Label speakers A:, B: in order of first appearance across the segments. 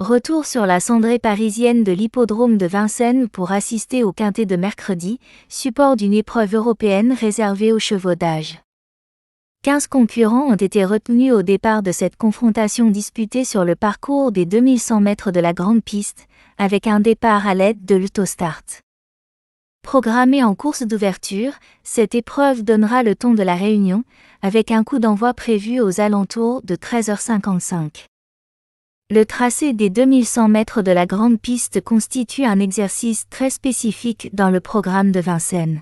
A: Retour sur la cendrée parisienne de l'hippodrome de Vincennes pour assister au quintet de mercredi, support d'une épreuve européenne réservée aux chevaux d'âge. 15 concurrents ont été retenus au départ de cette confrontation disputée sur le parcours des 2100 mètres de la grande piste, avec un départ à l'aide de l'autostart. Programmée en course d'ouverture, cette épreuve donnera le ton de la réunion, avec un coup d'envoi prévu aux alentours de 13h55. Le tracé des 2100 mètres de la grande piste constitue un exercice très spécifique dans le programme de Vincennes.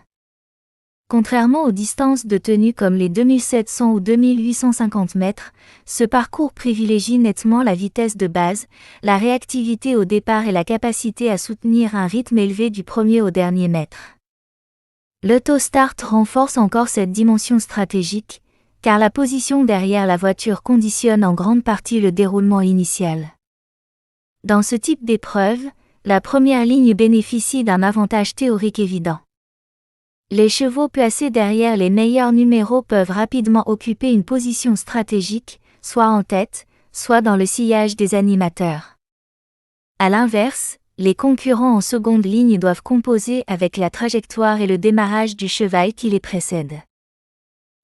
A: Contrairement aux distances de tenue comme les 2700 ou 2850 mètres, ce parcours privilégie nettement la vitesse de base, la réactivité au départ et la capacité à soutenir un rythme élevé du premier au dernier mètre. L'autostart renforce encore cette dimension stratégique, car la position derrière la voiture conditionne en grande partie le déroulement initial. Dans ce type d'épreuve, la première ligne bénéficie d'un avantage théorique évident. Les chevaux placés derrière les meilleurs numéros peuvent rapidement occuper une position stratégique, soit en tête, soit dans le sillage des animateurs. À l'inverse, les concurrents en seconde ligne doivent composer avec la trajectoire et le démarrage du cheval qui les précède.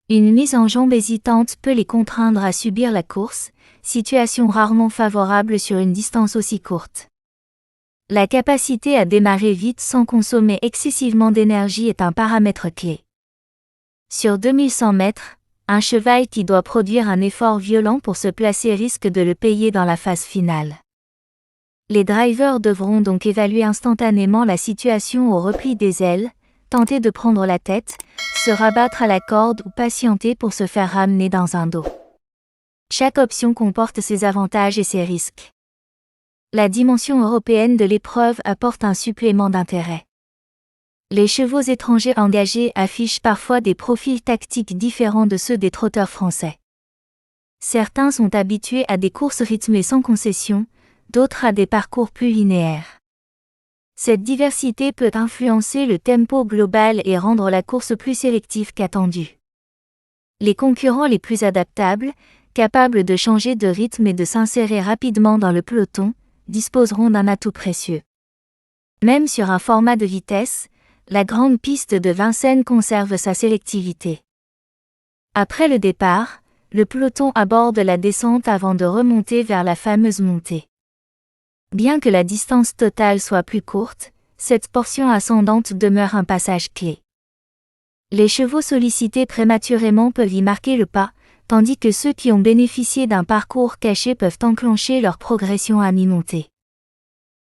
A: Une mise en jambe hésitante peut les contraindre à subir la course, situation rarement favorable sur une distance aussi courte. La capacité à démarrer vite sans consommer excessivement d'énergie est un paramètre clé. Sur 2100 mètres, un cheval qui doit produire un effort violent pour se placer risque de le payer dans la phase finale. Les drivers devront donc évaluer instantanément la situation au repli des ailes, tenter de prendre la tête, se rabattre à la corde ou patienter pour se faire ramener dans un dos. Chaque option comporte ses avantages et ses risques. La dimension européenne de l'épreuve apporte un supplément d'intérêt. Les chevaux étrangers engagés affichent parfois des profils tactiques différents de ceux des trotteurs français. Certains sont habitués à des courses rythmées sans concession, d'autres à des parcours plus linéaires. Cette diversité peut influencer le tempo global et rendre la course plus sélective qu'attendue. Les concurrents les plus adaptables, capables de changer de rythme et de s'insérer rapidement dans le peloton, disposeront d'un atout précieux. Même sur un format de vitesse, la grande piste de Vincennes conserve sa sélectivité. Après le départ, le peloton aborde la descente avant de remonter vers la fameuse montée. Bien que la distance totale soit plus courte, cette portion ascendante demeure un passage clé. Les chevaux sollicités prématurément peuvent y marquer le pas, tandis que ceux qui ont bénéficié d'un parcours caché peuvent enclencher leur progression à mi-montée.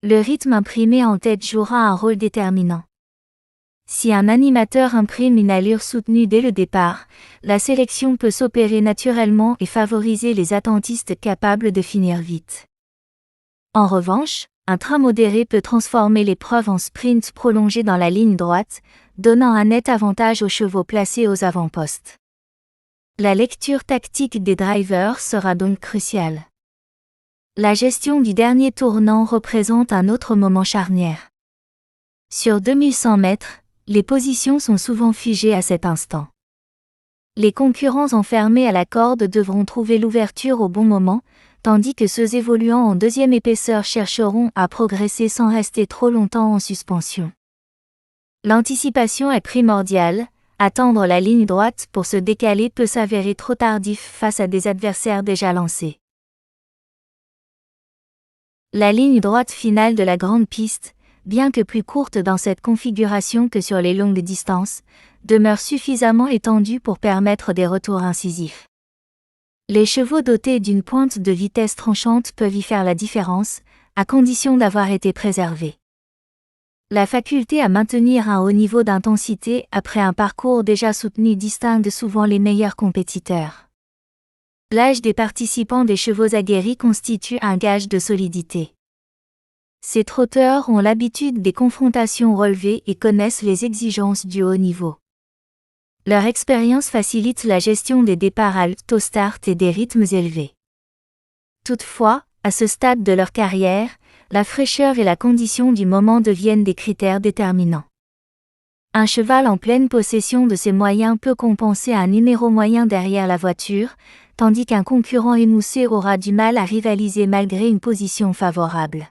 A: Le rythme imprimé en tête jouera un rôle déterminant. Si un animateur imprime une allure soutenue dès le départ, la sélection peut s'opérer naturellement et favoriser les attentistes capables de finir vite. En revanche, un train modéré peut transformer l'épreuve en sprint prolongé dans la ligne droite, donnant un net avantage aux chevaux placés aux avant-postes. La lecture tactique des drivers sera donc cruciale. La gestion du dernier tournant représente un autre moment charnière. Sur 2100 mètres, les positions sont souvent figées à cet instant. Les concurrents enfermés à la corde devront trouver l'ouverture au bon moment, tandis que ceux évoluant en deuxième épaisseur chercheront à progresser sans rester trop longtemps en suspension. L'anticipation est primordiale, attendre la ligne droite pour se décaler peut s'avérer trop tardif face à des adversaires déjà lancés. La ligne droite finale de la grande piste, bien que plus courte dans cette configuration que sur les longues distances, demeure suffisamment étendue pour permettre des retours incisifs. Les chevaux dotés d'une pointe de vitesse tranchante peuvent y faire la différence, à condition d'avoir été préservés. La faculté à maintenir un haut niveau d'intensité après un parcours déjà soutenu distingue souvent les meilleurs compétiteurs. L'âge des participants des chevaux aguerris constitue un gage de solidité. Ces trotteurs ont l'habitude des confrontations relevées et connaissent les exigences du haut niveau. Leur expérience facilite la gestion des départs à l'autostart et des rythmes élevés. Toutefois, à ce stade de leur carrière, la fraîcheur et la condition du moment deviennent des critères déterminants. Un cheval en pleine possession de ses moyens peut compenser un numéro moyen derrière la voiture, tandis qu'un concurrent émoussé aura du mal à rivaliser malgré une position favorable.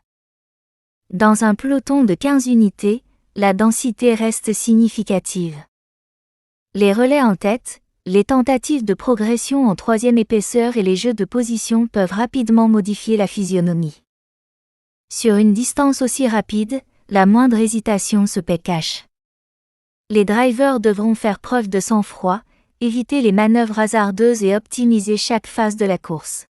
A: Dans un peloton de 15 unités, la densité reste significative. Les relais en tête, les tentatives de progression en troisième épaisseur et les jeux de position peuvent rapidement modifier la physionomie. Sur une distance aussi rapide, la moindre hésitation se paie cash. Les drivers devront faire preuve de sang-froid, éviter les manœuvres hasardeuses et optimiser chaque phase de la course.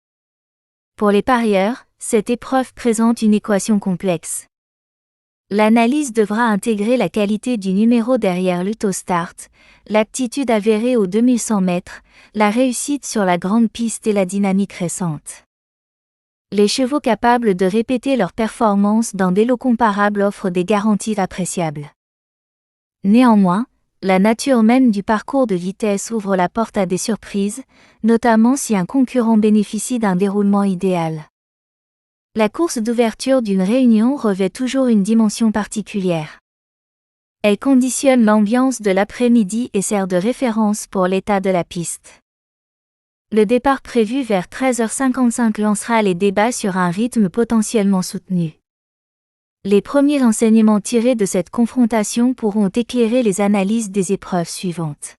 A: Pour les parieurs, cette épreuve présente une équation complexe. L'analyse devra intégrer la qualité du numéro derrière l'autostart, l'aptitude avérée aux 2100 mètres, la réussite sur la grande piste et la dynamique récente. Les chevaux capables de répéter leur performance dans des lots comparables offrent des garanties appréciables. Néanmoins, la nature même du parcours de vitesse ouvre la porte à des surprises, notamment si un concurrent bénéficie d'un déroulement idéal. La course d'ouverture d'une réunion revêt toujours une dimension particulière. Elle conditionne l'ambiance de l'après-midi et sert de référence pour l'état de la piste. Le départ prévu vers 13h55 lancera les débats sur un rythme potentiellement soutenu. Les premiers enseignements tirés de cette confrontation pourront éclairer les analyses des épreuves suivantes.